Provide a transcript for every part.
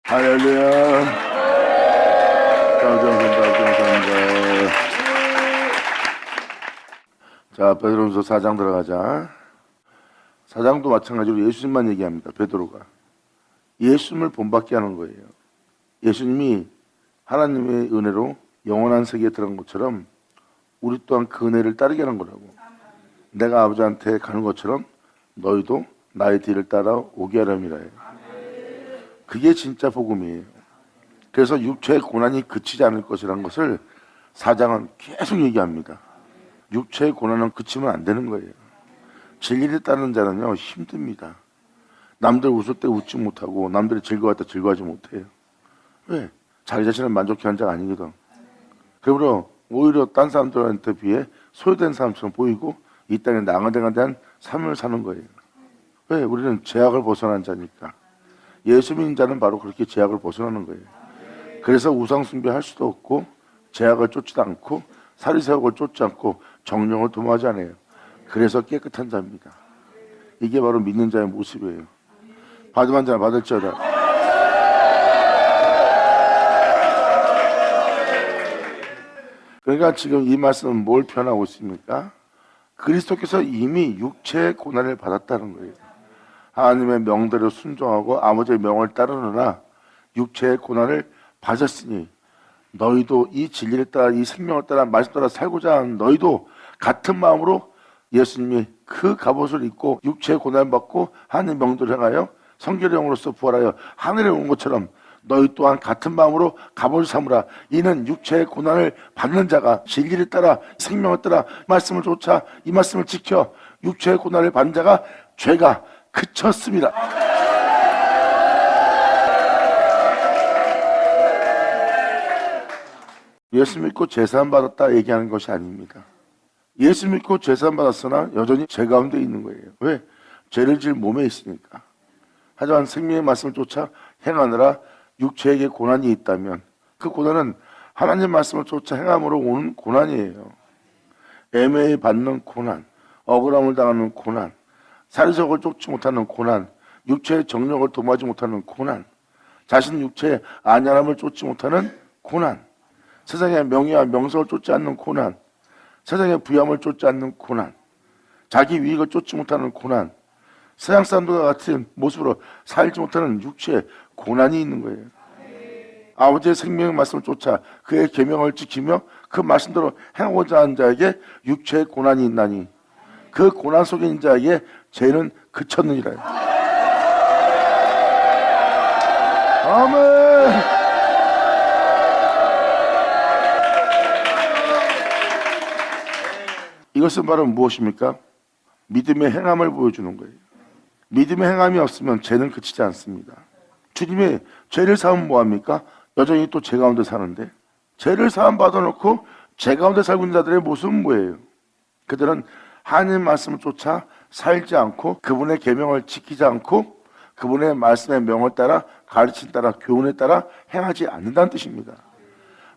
할렐루야. 감사합니다. 자, 베드로전서 4장 들어가자. 4장도 마찬가지로 예수님만 얘기합니다. 베드로가 예수님을 본받게 하는 거예요. 예수님이 하나님의 은혜로 영원한 세계에 들어간 것처럼 우리 또한 그 은혜를 따르게 하는 거라고. 내가 아버지한테 가는 것처럼 너희도 나의 뒤를 따라 오게 하렴이라 해요. 그게 진짜 복음이에요. 그래서 육체의 고난이 그치지 않을 것이라는 것을 4장은 계속 얘기합니다. 육체의 고난은 그치면 안 되는 거예요. 진리를 따르는 자는요 힘듭니다. 남들 웃을 때 웃지 못하고 남들이 즐거워할 때 즐거워하지 못해요. 왜? 자기 자신을 만족해 하는 자가 아니거든. 그러므로 오히려 딴 사람들한테 비해 소외된 사람처럼 보이고 이 땅에 나가에 대한 삶을 사는 거예요. 왜? 우리는 죄악을 벗어난 자니까. 예수 믿는 자는 바로 그렇게 죄악을 벗어나는 거예요. 그래서 우상 숭배할 수도 없고 죄악을 쫓지도 않고 사리새욕을 쫓지 않고 정령을 도모하지 않아요. 그래서 깨끗한 자입니다. 이게 바로 믿는 자의 모습이에요. 받으면 자는 받을지어다. 그러니까 지금 이 말씀은 뭘 표현하고 있습니까? 그리스도께서 이미 육체의 고난을 받았다는 거예요. 하나님의 명대로 순종하고 아버지의 명을 따르느라 육체의 고난을 받았으니 너희도 이 진리를 따라 이 생명을 따라 말씀 따라 살고자 하는 너희도 같은 마음으로 예수님이 그 갑옷을 입고 육체의 고난을 받고 하나님의 명대로 행하여 성결의 영으로서 부활하여 하늘에 온 것처럼 너희 또한 같은 마음으로 갑옷을 삼으라. 이는 육체의 고난을 받는 자가 진리를 따라 생명을 따라 말씀을 쫓아 이 말씀을 지켜 육체의 고난을 받는 자가 죄가 그쳤습니다. 예수 믿고 제사함 받았다 얘기하는 것이 아닙니다. 예수 믿고 제사함 받았으나 여전히 죄 가운데 있는 거예요. 왜? 죄를 지을 몸에 있으니까. 하지만 생명의 말씀을 쫓아 행하느라 육체에게 고난이 있다면 그 고난은 하나님 말씀을 쫓아 행함으로 오는 고난이에요. 애매히 받는 고난, 억울함을 당하는 고난, 사리새욕을 쫓지 못하는 고난, 육체의 정력을 도모하지 못하는 고난, 자신 육체의 안연함을 쫓지 못하는 고난, 세상의 명예와 명성을 쫓지 않는 고난, 세상의 부함을 쫓지 않는 고난, 자기 유익을 쫓지 못하는 고난, 세상 사람들과 같은 모습으로 살지 못하는 육체의 고난이 있는 거예요. 아버지의 생명의 말씀을 쫓아 그의 계명을 지키며 그 말씀대로 행하고자 하는 자에게 육체의 고난이 있나니 그 고난 속에 있는 자에게 죄는 그쳤느니라. 아멘. 이것은 바로 무엇입니까? 믿음의 행함을 보여주는 거예요. 믿음의 행함이 없으면 죄는 그치지 않습니다. 주님이 죄를 사하면 뭐합니까? 여전히 또 죄 가운데 사는데 죄를 사함 받아놓고 죄 가운데 살고 있는 자들의 모습은 뭐예요? 그들은 하나님의 말씀을 쫓아 살지 않고 그분의 계명을 지키지 않고 그분의 말씀의 명을 따라 가르침 따라 교훈에 따라 행하지 않는다는 뜻입니다.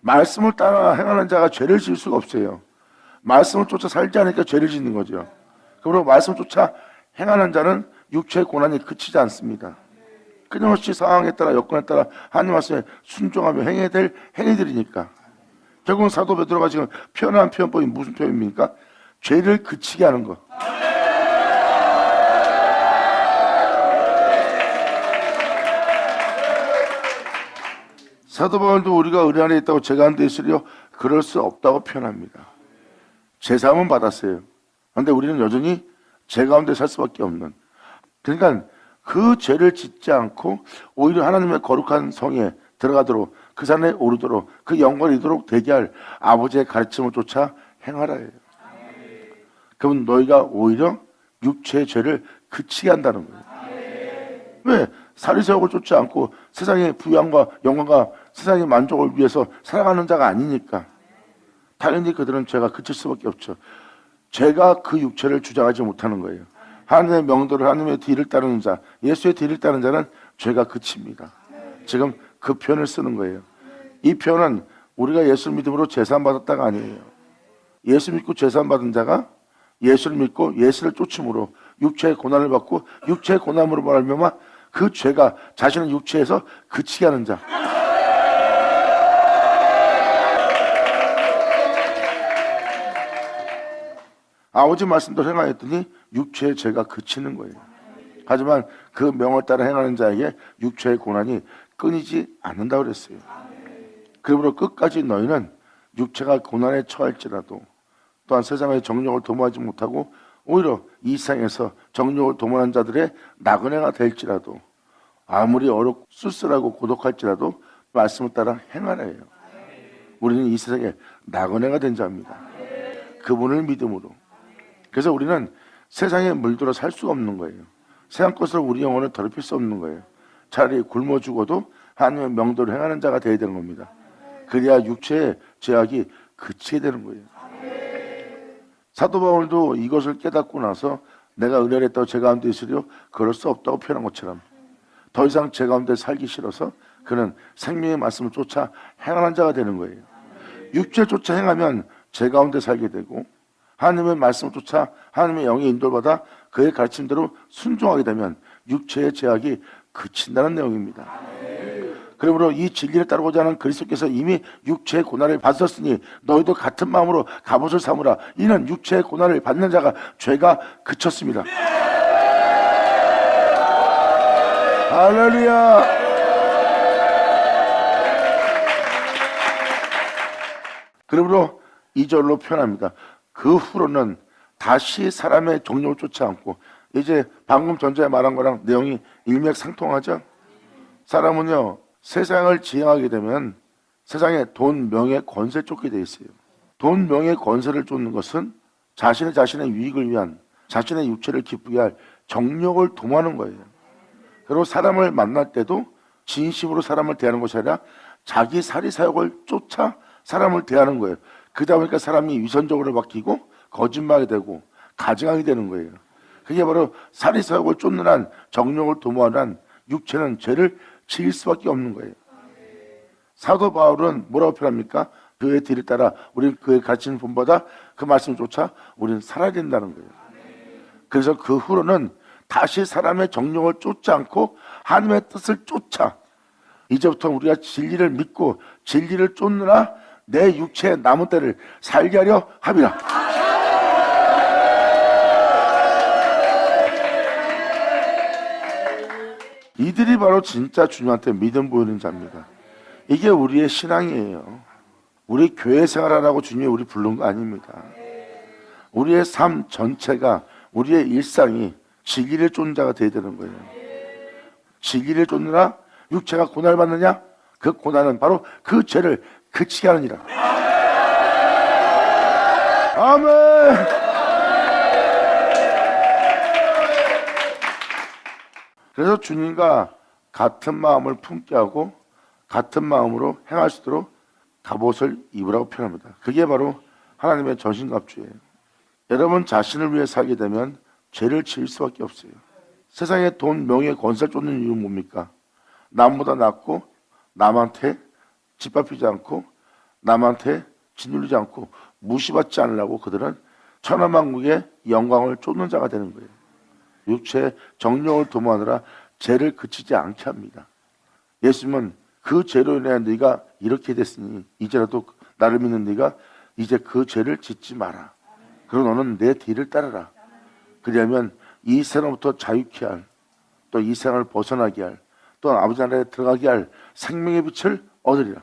말씀을 따라 행하는 자가 죄를 지을 수가 없어요. 말씀을 쫓아 살지 않으니까 죄를 짓는 거죠. 그러므로 말씀을 쫓아 행하는 자는 육체의 고난이 그치지 않습니다. 끊임없이 상황에 따라 여건에 따라 하나님 말씀에 순종하며 행해야 될 행위들이니까. 결국은 사도 베드로가 지금 표현한 표현법이 무슨 표현입니까? 죄를 그치게 하는 것. 사도 바울도 우리가 의뢰 안에 있다고 죄가 안 돼 있으려 그럴 수 없다고 표현합니다. 제사함은 받았어요. 그런데 우리는 여전히 죄 가운데 살 수밖에 없는. 그러니까 그 죄를 짓지 않고 오히려 하나님의 거룩한 성에 들어가도록 그 산에 오르도록 그 영광을 이루도록 되게 할 아버지의 가르침을 쫓아 행하라 해요. 그러면 너희가 오히려 육체의 죄를 그치게 한다는 거예요. 왜? 사리새욕을 쫓지 않고 세상의 부양과 영광과 세상의 만족을 위해서 살아가는 자가 아니니까 당연히 그들은 죄가 그칠 수밖에 없죠. 죄가 그 육체를 주장하지 못하는 거예요. 하나님의 명도를 하나님의 뒤를 따르는 자, 예수의 뒤를 따르는 자는 죄가 그칩니다. 지금 그 표현을 쓰는 거예요. 이 표현은 우리가 예수 믿음으로 제사함 받았다가 아니에요. 예수 믿고 제사함 받은 자가 예수를 믿고 예수를 쫓음으로 육체의 고난을 받고 육체의 고난으로 말미암아 그 죄가 자신의 육체에서 그치게 하는 자. 아버지 말씀도 행하였더니 육체의 죄가 그치는 거예요. 하지만 그 명을 따라 행하는 자에게 육체의 고난이 끊이지 않는다고 그랬어요. 그러므로 끝까지 너희는 육체가 고난에 처할지라도 또한 세상의 정욕을 도모하지 못하고 오히려 이 세상에서 정욕을 도모하는 자들의 나그네가 될지라도 아무리 어렵고 쓸쓸하고 고독할지라도 말씀을 따라 행하라 해요. 우리는 이 세상에 나그네가 된 자입니다. 그분을 믿음으로. 그래서 우리는 세상에 물들어 살 수가 없는 거예요. 세상 것으로 우리 영혼을 더럽힐 수 없는 거예요. 차라리 굶어 죽어도 하나님의 명도를 행하는 자가 되어야 되는 겁니다. 그래야 육체의 죄악이 그치게 되는 거예요. 사도 바울도 이것을 깨닫고 나서 내가 은혜를 했다고 제 가운데 있으려 그럴 수 없다고 표현한 것처럼 더 이상 제 가운데 살기 싫어서 그는 생명의 말씀을 쫓아 행하는 자가 되는 거예요. 육체를 쫓아 행하면 제 가운데 살게 되고 하나님의 말씀을 쫓아 하나님의 영의 인도를 받아 그의 가르침대로 순종하게 되면 육체의 죄악이 그친다는 내용입니다. 그러므로 이 진리를 따르고자 하는 그리스도께서 이미 육체의 고난을 받으셨으니 너희도 같은 마음으로 갑옷을 삼으라. 이는 육체의 고난을 받는 자가 죄가 그쳤습니다. 할렐루야. 그러므로 2절로 표현합니다. 그 후로는 다시 사람의 정욕을 쫓지 않고, 이제 방금 전자에 말한 거랑 내용이 일맥상통하죠. 사람은요 세상을 지향하게 되면 세상에 돈, 명예, 권세 쫓게 돼 있어요. 돈, 명예, 권세를 쫓는 것은 자신의 유익을 위한, 자신의 육체를 기쁘게 할 정욕을 도모하는 거예요. 그리고 사람을 만날 때도 진심으로 사람을 대하는 것이 아니라 자기 사리사욕을 쫓아 사람을 대하는 거예요. 그러다 보니까 사람이 위선적으로 바뀌고 거짓말이 되고 가증하게 되는 거예요. 그게 바로 사리사욕을 쫓는 한, 정욕을 도모하는 한 육체는 죄를 지을 수밖에 없는 거예요. 사도 바울은 뭐라고 표현합니까? 그의 뒤를 따라 우리는 그의 가르치는 본보다 그 말씀을 쫓아 우리는 살아야 된다는 거예요. 그래서 그 후로는 다시 사람의 정욕을 쫓지 않고 하나님의 뜻을 쫓아, 이제부터 우리가 진리를 믿고 진리를 쫓느라 내 육체의 남은 때를 살게 하려 함이라. 이들이 바로 진짜 주님한테 믿음 보이는 자입니다. 이게 우리의 신앙이에요. 우리 교회 생활하라고 주님이 우리 부른 거 아닙니다. 우리의 삶 전체가, 우리의 일상이 진리를 쫓는 자가 되어야 되는 거예요. 진리를 쫓느라 육체가 고난을 받느냐? 그 고난은 바로 그 죄를 그치게 하느니라. 아멘. 그래서 주님과 같은 마음을 품게 하고 같은 마음으로 행할 수 있도록 갑옷을 입으라고 표현합니다. 그게 바로 하나님의 전신갑주예요. 여러분 자신을 위해 살게 되면 죄를 지을 수밖에 없어요. 세상에 돈, 명예, 권세를 쫓는 이유는 뭡니까? 남보다 낫고 남한테 짓밟히지 않고 남한테 짓눌리지 않고 무시받지 않으려고 그들은 천하만국의 영광을 쫓는 자가 되는 거예요. 육체의 정욕을 도모하느라 죄를 그치지 않게 합니다. 예수님은 그 죄로 인해 네가 이렇게 됐으니 이제라도 나를 믿는 네가 이제 그 죄를 짓지 마라. 그리고 너는 내 뒤를 따르라. 그러면 이 세상부터 자유케 할, 또 이 세상을 벗어나게 할, 또 아버지 나라에 들어가게 할 생명의 빛을 얻으리라.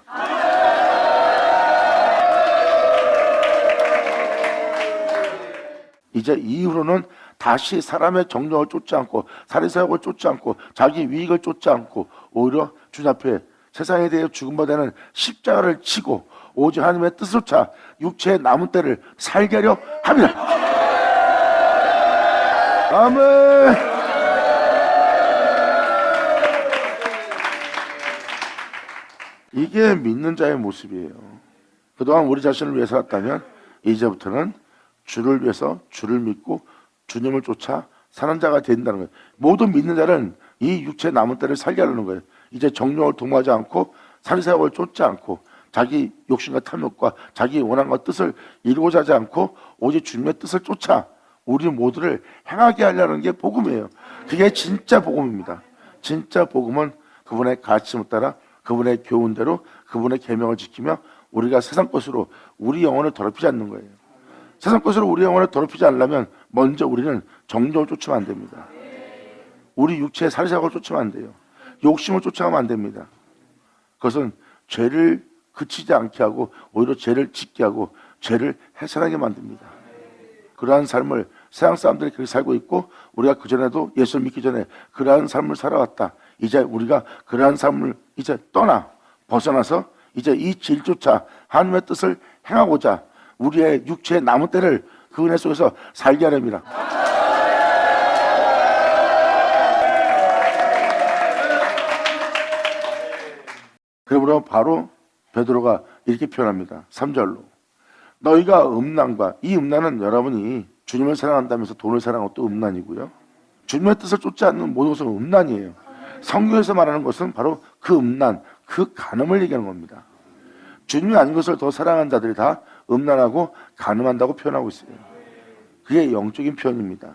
이제 이후로는 다시 사람의 정욕을 쫓지 않고 사리사욕을 쫓지 않고 자기 유익을 쫓지 않고 오히려 주님 앞에 세상에 대해 죽음받아는 십자가를 치고 오직 하나님의 뜻을 쫓아 육체의 남은 때를 살게 하려 합니다. 아멘. 이게 믿는 자의 모습이에요. 그동안 우리 자신을 위해 살았다면 이제부터는 주를 위해서 주를 믿고 주님을 쫓아 사는 자가 된다는 거예요. 모든 믿는 자는 이 육체의 남은 때를 살게 하려는 거예요. 이제 정욕을 도모하지 않고 사리사욕을 쫓지 않고 자기 욕심과 탐욕과 자기 원함과 뜻을 이루고자 하지 않고 오직 주님의 뜻을 쫓아 우리 모두를 행하게 하려는 게 복음이에요. 그게 진짜 복음입니다. 진짜 복음은 그분의 가르침을 따라 그분의 교훈대로 그분의 계명을 지키며 우리가 세상 것으로 우리 영혼을 더럽히지 않는 거예요. 세상 것으로 우리 영혼을 더럽히지 않으려면 먼저 우리는 정욕을 쫓으면 안 됩니다. 우리 육체의 살사각을 쫓으면 안 돼요. 욕심을 쫓아가면 안 됩니다. 그것은 죄를 그치지 않게 하고 오히려 죄를 짓게 하고 죄를 해산하게 만듭니다. 그러한 삶을 세상 사람들이 그렇게 살고 있고 우리가 그전에도 예수를 믿기 전에 그러한 삶을 살아왔다. 이제 우리가 그러한 삶을 이제 벗어나서 이제 이 진리조차 하나님의 뜻을 행하고자 우리의 육체의 남은 때를 그 은혜 속에서 살게 하렵니다. 그러므로 바로 베드로가 이렇게 표현합니다. 3절로 너희가 음란과, 이 음란은 여러분이 주님을 사랑한다면서 돈을 사랑하고 또 음란이고요. 주님의 뜻을 쫓지 않는 모든 것은 음란이에요. 성경에서 말하는 것은 바로 그 음란, 그 간음을 얘기하는 겁니다. 주님이 아닌 것을 더 사랑하는 자들이 다 음란하고 간음한다고 표현하고 있어요. 그게 영적인 표현입니다.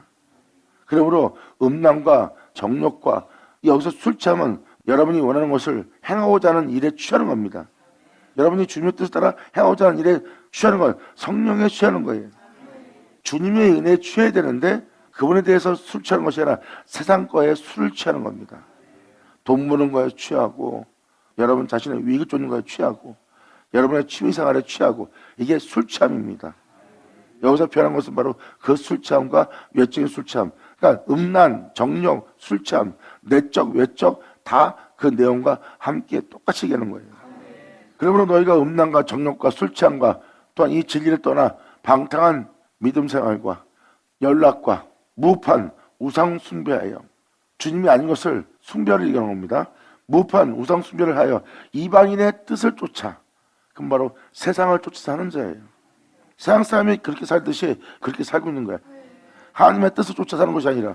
그러므로 음란과 정욕과 여기서 술 취함은 여러분이 원하는 것을 행하고자 하는 일에 취하는 겁니다. 여러분이 주님의 뜻을 따라 행하고자 하는 일에 취하는 건 성령에 취하는 거예요. 주님의 은혜에 취해야 되는데 그분에 대해서 술 취하는 것이 아니라 세상 거에 술을 취하는 겁니다. 돈 버는 거에 취하고 여러분 자신의 위익을 쫓는 거에 취하고 여러분의 취미생활에 취하고 이게 술 취함입니다. 여기서 표현한 것은 바로 그 술 취함과 외적인 술 취함. 그러니까 음란, 정욕, 술 취함, 내적, 외적 다 그 내용과 함께 똑같이 얘기하는 거예요. 그러므로 너희가 음란과 정욕과 술 취함과 또한 이 진리를 떠나 방탕한 믿음 생활과 연락과 무판 우상 숭배하여 주님이 아닌 것을 숭배를 얘기하는 겁니다. 무판 우상 숭배를 하여 이방인의 뜻을 쫓아 그럼 바로 세상을 쫓아 사는 자예요. 세상 사람이 그렇게 살듯이 그렇게 살고 있는 거야. 하나님의 뜻을 쫓아 사는 것이 아니라.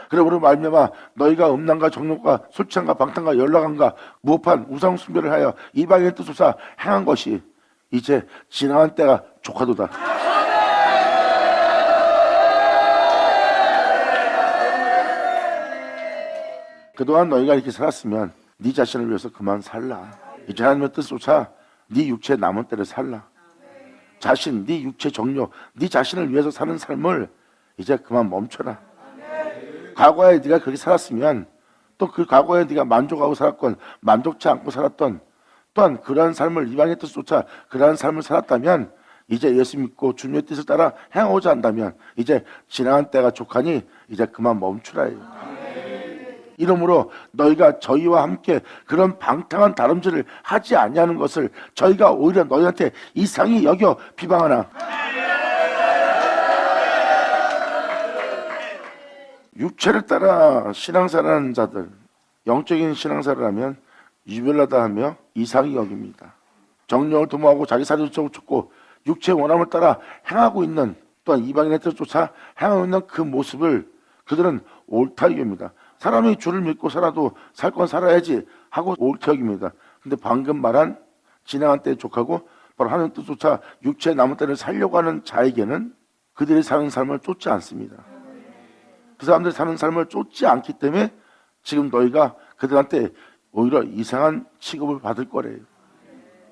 그러므로 말미암아 너희가 음란과 정욕과 술 취함과 방탕과 연락함과 무판 우상 숭배를 하여 이방인의 뜻을 쫓아 행한 것이 이제 지나간 때가 조카도다. 그동안 너희가 이렇게 살았으면 네 자신을 위해서 그만 살라. 이제 하나님의 뜻을 쫓아 네 육체의 남은 때를 살라. 자신, 네 육체 정욕, 네 자신을 위해서 사는 삶을 이제 그만 멈춰라. 과거에 네가 그렇게 살았으면 또 그 과거에 네가 만족하고 살았건 만족치 않고 살았던 또한 그러한 삶을 이방의 뜻을 쫓아 그러한 삶을 살았다면 이제 예수 믿고 주님의 뜻을 따라 행하고자 한다면 이제 지나간 때가 족하니 이제 그만 멈추라. 이러므로 너희가 저희와 함께 그런 방탕한 다름질을 하지 아니하는 것을 저희가 오히려 너희한테 이상히 여겨 비방하나. 육체를 따라 신앙생활하는 자들, 영적인 신앙생활을 하면 유별나다 하며 이상히 여깁니다. 정령을 도모하고 자기 살을 쫓고 육체의 원함을 따라 행하고 있는 또한 이방인의 뜻을 쫓아 행하고 있는 그 모습을 그들은 옳다 여깁니다. 사람이 주를 믿고 살아도 살 건 살아야지 하고 옳다 여깁니다. 근데 방금 말한 지나간 때에 족하고 바로 하나님 뜻조차 육체의 남은 때를 살려고 하는 자에게는 그들이 사는 삶을 쫓지 않습니다. 그 사람들이 사는 삶을 쫓지 않기 때문에 지금 너희가 그들한테 오히려 이상한 취급을 받을 거래요.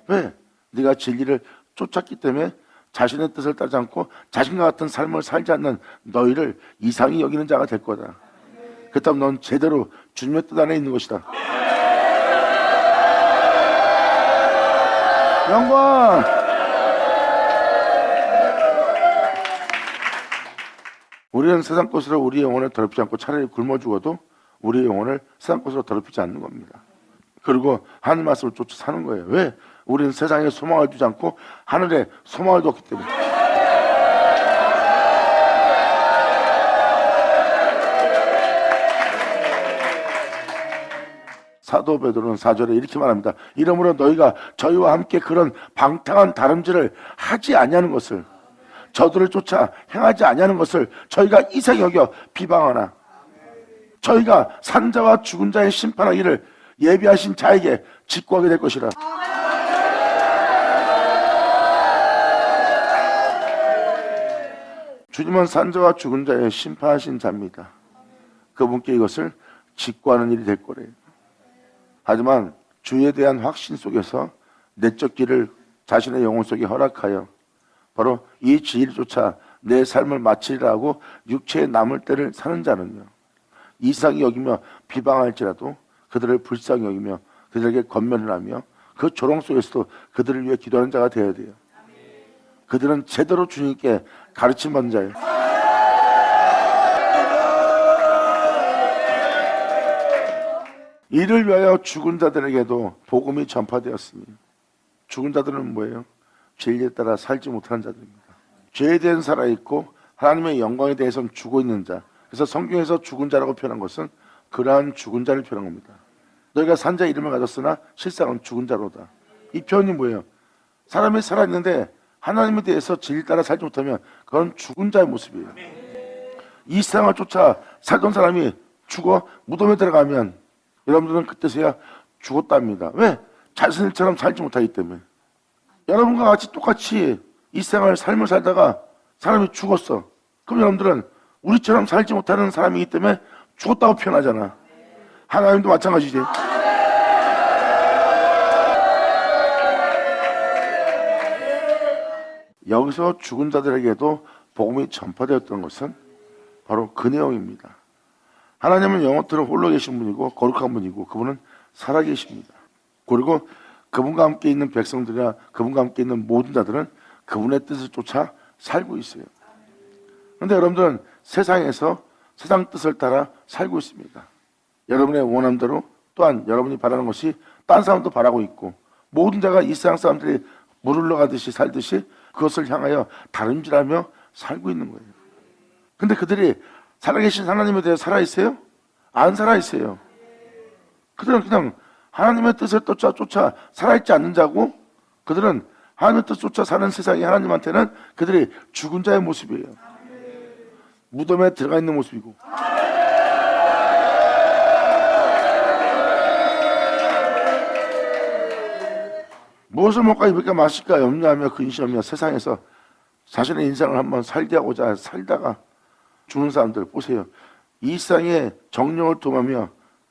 왜? 네가 진리를 쫓았기 때문에 자신의 뜻을 따르지 않고 자신과 같은 삶을 살지 않는 너희를 이상히 여기는 자가 될 거다. 그렇다면 넌 제대로 주님의 뜻 안에 있는 것이다. 영광! 우리는 세상 것으로 우리 영혼을 더럽히지 않고 차라리 굶어 죽어도 우리 영혼을 세상 것으로 더럽히지 않는 겁니다. 그리고 하나님 말씀을 쫓아 사는 거예요. 왜? 우리는 세상에 소망을 두지 않고 하늘에 소망을 뒀기 때문에. 사도 베드로는 4절에 이렇게 말합니다. 이러므로 너희가 저희와 함께 그런 방탕한 다름질을 하지 아니하는 것을 저들을 쫓아 행하지 아니하는 것을 저희가 이상히 여겨 비방하나 저희가 산자와 죽은 자의 심판하기를 예비하신 자에게 직구하게 될 것이라. 주님은 산자와 죽은 자의 심판하신 자입니다. 그분께 이것을 직구하는 일이 될 거래요. 하지만 주에 대한 확신 속에서 내적 길을 자신의 영혼 속에 허락하여 바로 이 진리를 쫓아 내 삶을 마치리라 하고 육체에 남을 때를 사는 자는요, 이상히 여기며 비방할지라도 그들을 불쌍히 여기며 그들에게 권면을 하며 그 조롱 속에서도 그들을 위해 기도하는 자가 되어야 돼요. 그들은 제대로 주님께 가르침 받는 자예요. 이를 위하여 죽은 자들에게도 복음이 전파되었으니, 죽은 자들은 뭐예요? 진리에 따라 살지 못하는 자들입니다. 죄에 대해서 살아있고 하나님의 영광에 대해서는 죽어 있는 자. 그래서 성경에서 죽은 자라고 표현한 것은 그러한 죽은 자를 표현한 겁니다. 너희가 산 자 이름을 가졌으나 실상은 죽은 자로다. 이 표현이 뭐예요? 사람이 살아있는데 하나님에 대해서 진리 따라 살지 못하면 그건 죽은 자의 모습이에요. 이 세상을 쫓아 살던 사람이 죽어 무덤에 들어가면 여러분들은 그때서야 죽었답니다. 왜? 자신처럼 살지 못하기 때문에. 여러분과 같이 똑같이 이 세상을 삶을 살다가 사람이 죽었어. 그럼 여러분들은 우리처럼 살지 못하는 사람이기 때문에 죽었다고 표현하잖아. 하나님도 마찬가지지. 여기서 죽은 자들에게도 복음이 전파되었던 것은 바로 그 내용입니다. 하나님은 영원토록 홀로 계신 분이고 거룩한 분이고 그분은 살아계십니다. 그리고 그분과 함께 있는 백성들이나 그분과 함께 있는 모든 자들은 그분의 뜻을 쫓아 살고 있어요. 그런데 여러분들은 세상에서 세상 뜻을 따라 살고 있습니다. 여러분의 원함대로 또한 여러분이 바라는 것이 딴 사람도 바라고 있고 모든 자가 이 세상 사람들이 물 흘러가듯이 살듯이 그것을 향하여 다름질하며 살고 있는 거예요. 근데 그들이 살아계신 하나님에 대해 살아있어요? 안 살아있어요. 그들은 그냥 하나님의 뜻을 쫓아 살아있지 않는 자고 그들은 하나님의 뜻 쫓아 사는 세상이 하나님한테는 그들이 죽은 자의 모습이에요. 무덤에 들어가 있는 모습이고. 무엇을 먹까 입을까 마실까 염려하며 근심하며 세상에서 자신의 인생을 한번 살게 하고자 살다가 죽는 사람들 보세요. 이 세상의 정령을 도하며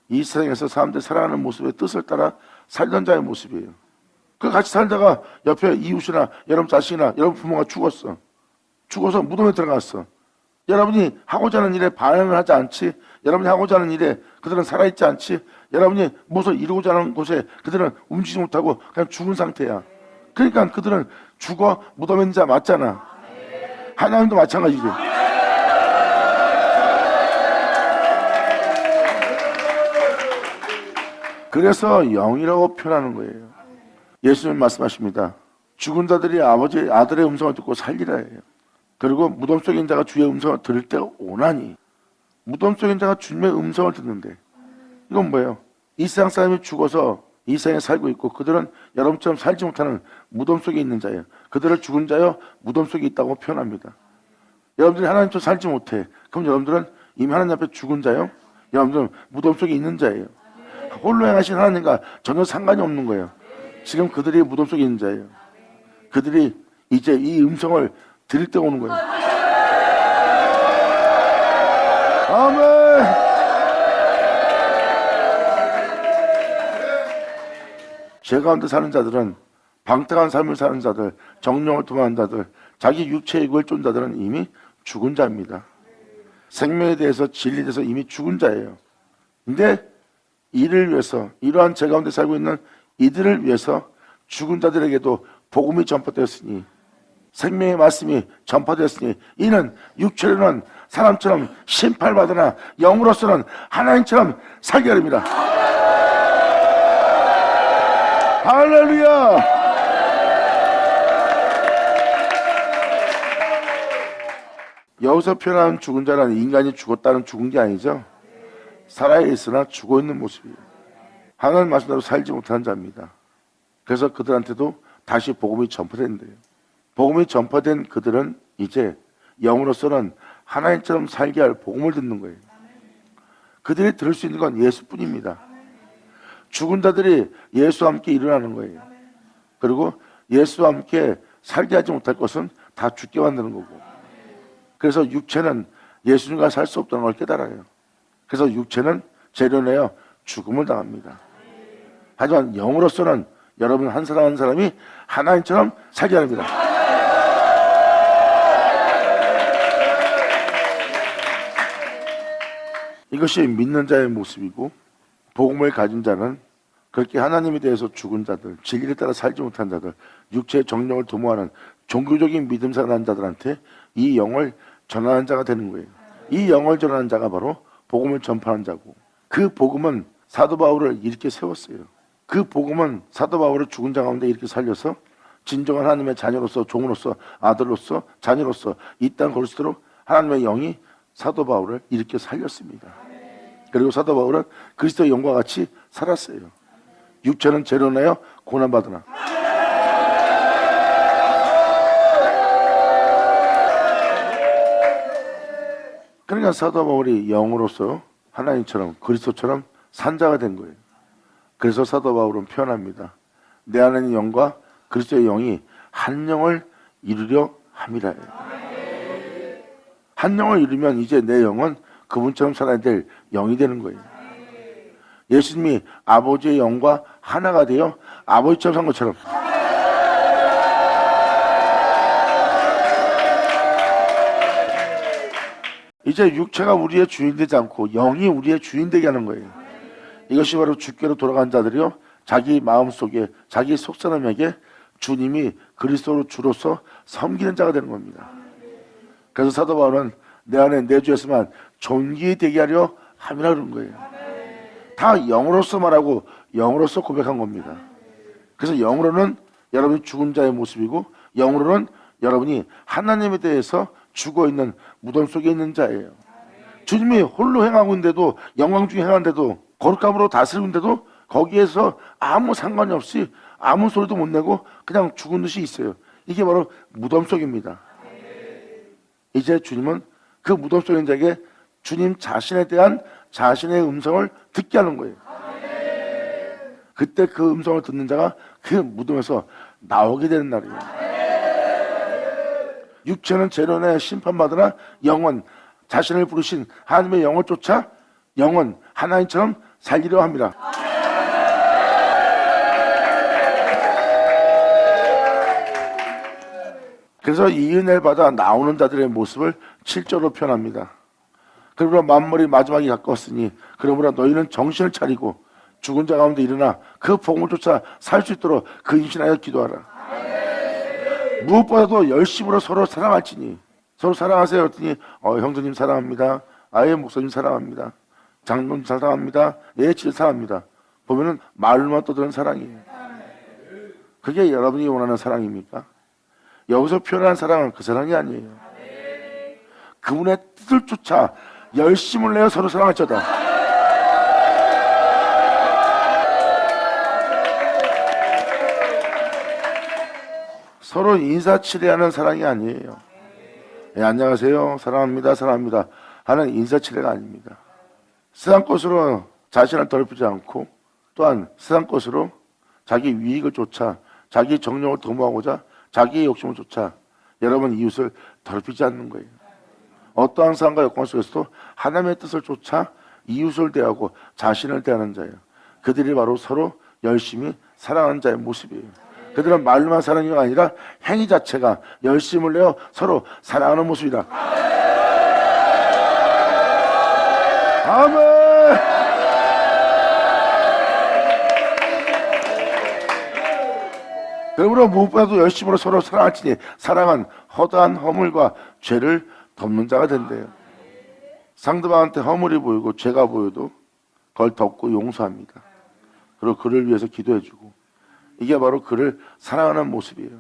이 세상에서 사람들이 살아가는 모습의 뜻을 따라 살던 자의 모습이에요. 그 같이 살다가 옆에 이웃이나 여러분 자식이나 여러분 부모가 죽었어. 죽어서 무덤에 들어갔어. 여러분이 하고자 하는 일에 반응을 하지 않지, 여러분이 하고자 하는 일에 그들은 살아있지 않지, 여러분이 무엇을 이루고자 하는 곳에 그들은 움직이지 못하고 그냥 죽은 상태야. 그러니까 그들은 죽어 무덤에 있는 자 맞잖아. 하나님도 마찬가지지. 그래서 영이라고 표현하는 거예요. 예수님 말씀하십니다. 죽은 자들이 아들의 음성을 듣고 살리라 해요. 그리고 무덤 속에 있는 자가 주의 음성을 들을 때가 오나니. 무덤 속에 있는 자가 주님의 음성을 듣는데 이건 뭐예요? 이 세상 사람이 죽어서 이 세상에 살고 있고 그들은 여러분처럼 살지 못하는 무덤 속에 있는 자예요. 그들을 죽은 자여 무덤 속에 있다고 표현합니다. 여러분들이 하나님처럼 살지 못해. 그럼 여러분들은 이미 하나님 앞에 죽은 자요. 여러분들은 무덤 속에 있는 자예요. 홀로 행하신 하나님과 전혀 상관이 없는 거예요. 지금 그들이 무덤 속에 있는 자예요. 그들이 이제 이 음성을 들을 때 오는 거예요. 아멘. 죄 가운데 사는 자들은 방탕한 삶을 사는 자들, 정령을 도모하는 자들, 자기 육체의 이익을 쫓는 자들은 이미 죽은 자입니다. 생명에 대해서 진리에 대해서 이미 죽은 자예요. 근데 이를 위해서 이러한 죄 가운데 살고 있는 이들을 위해서 죽은 자들에게도 복음이 전파되었으니 생명의 말씀이 전파되었으니 이는 육체로는 사람처럼 심판받으나 영으로서는 하나님처럼 살게 하립니다. 할렐루야. 여기서 표현한 죽은 자는 인간이 죽었다는 죽은 게 아니죠. 살아있으나 죽어있는 모습이에요. 하나님 말씀대로 살지 못하는 자입니다. 그래서 그들한테도 다시 복음이 전파된대요. 복음이 전파된 그들은 이제 영으로서는 하나님처럼 살게 할 복음을 듣는 거예요. 그들이 들을 수 있는 건 예수뿐입니다. 죽은 자들이 예수와 함께 일어나는 거예요. 그리고 예수와 함께 살게 하지 못할 것은 다 죽게 만드는 거고. 그래서 육체는 예수님과 살 수 없다는 걸 깨달아요. 그래서 육체는 재련하여 죽음을 당합니다. 하지만 영으로서는 여러분 한 사람 한 사람이 하나님처럼 살게 합니다. 이것이 믿는 자의 모습이고, 복음을 가진 자는 그렇게 하나님에 대해서 죽은 자들, 진리를 따라 살지 못한 자들, 육체의 정령을 도모하는 종교적인 믿음 사는 자들한테 이 영을 전하는 자가 되는 거예요. 이 영을 전하는 자가 바로 복음을 전파하는 자고, 그 복음은 사도 바울을 이렇게 세웠어요. 그 복음은 사도 바울을 죽은 자 가운데 이렇게 살려서 진정한 하나님의 자녀로서, 종으로서, 아들로서, 자녀로서 이 땅 걸 수 있도록 하나님의 영이 사도 바울을 이렇게 살렸습니다. 그리고 사도 바울은 그리스도의 영과 같이 살았어요. 육체는 재련하여 고난받으나. 그러니까 사도 바울이 영으로서 하나님처럼 그리스도처럼 산 자가 된 거예요. 그래서 사도 바울은 표현합니다. 내 안에 있는 영과 그리스도의 영이 한 영을 이루려 함이라. 한 영을 이루면 이제 내 영은 그분처럼 살아야 될 영이 되는 거예요. 예수님이 아버지의 영과 하나가 되어 아버지처럼 산 것처럼, 이제 육체가 우리의 주인 되지 않고 영이 우리의 주인 되게 하는 거예요. 이것이 바로 주께로 돌아간 자들이요, 자기 마음속에, 자기 속사람에게 주님이 그리스도로 주로서 섬기는 자가 되는 겁니다. 그래서 사도 바울은 내 안에 내 주에서만 존귀되게 하려 함이라 그런 거예요. 다 영으로서 말하고 영으로서 고백한 겁니다. 그래서 영으로는 여러분이 죽은 자의 모습이고, 영으로는 여러분이 하나님에 대해서 죽어있는 무덤 속에 있는 자예요. 주님이 홀로 행하고 있는데도, 영광 중에 행하는데도, 거룩함으로 다스리는데도 거기에서 아무 상관이 없이 아무 소리도 못 내고 그냥 죽은 듯이 있어요. 이게 바로 무덤 속입니다. 이제 주님은 그 무덤 속에 있는 자에게 주님 자신에 대한 자신의 음성을 듣게 하는 거예요. 그때 그 음성을 듣는 자가 그 무덤에서 나오게 되는 날이에요. 육체는 재련에 심판받으나 영은 자신을 부르신 하나님의 영을 쫓아 영은 하나님처럼 살리려 합니다. 그래서 이 은혜를 받아 나오는 자들의 모습을 7절로 표현합니다. 그러므로 만물이 마지막이 가까웠으니 그러므로 너희는 정신을 차리고 죽은 자 가운데 일어나 그 복음을 쫓아 살 수 있도록 근신하여 기도하라. 무엇보다도 열심으로 서로 사랑할지니. 서로 사랑하세요 했더니 형제님 사랑합니다. 아예 목사님 사랑합니다. 장로님 사랑합니다. 예, 진짜 사랑합니다. 보면은 말로만 떠드는 사랑이에요. 그게 여러분이 원하는 사랑입니까? 여기서 표현한 사랑은 그 사랑이 아니에요. 그분의 뜻을 쫓아 열심을 내어 서로 사랑할지어다. 서로 인사치레하는 사랑이 아니에요. 예, 안녕하세요, 사랑합니다, 사랑합니다 하는 인사치레가 아닙니다. 세상 것으로 자신을 더럽히지 않고, 또한 세상 것으로 자기 위익을 쫓아 자기 정령을 도모하고자 자기의 욕심을 쫓아 여러분 이웃을 더럽히지 않는 거예요. 어떠한 상황과 여건 속에서도 하나님의 뜻을 쫓아 이웃을 대하고 자신을 대하는 자예요. 그들이 바로 서로 열심히 사랑하는 자의 모습이에요. 그들은 말로만 사랑이 아니라 행위 자체가 열심을 내어 서로 사랑하는 모습이다. 아멘. 그러므로 무엇보다도 열심으로 서로 사랑할지니 사랑은 허다한 허물과 죄를 덮는 자가 된대요. 상대방한테 허물이 보이고 죄가 보여도 그걸 덮고 용서합니다. 그리고 그를 위해서 기도해주고, 이게 바로 그를 사랑하는 모습이에요.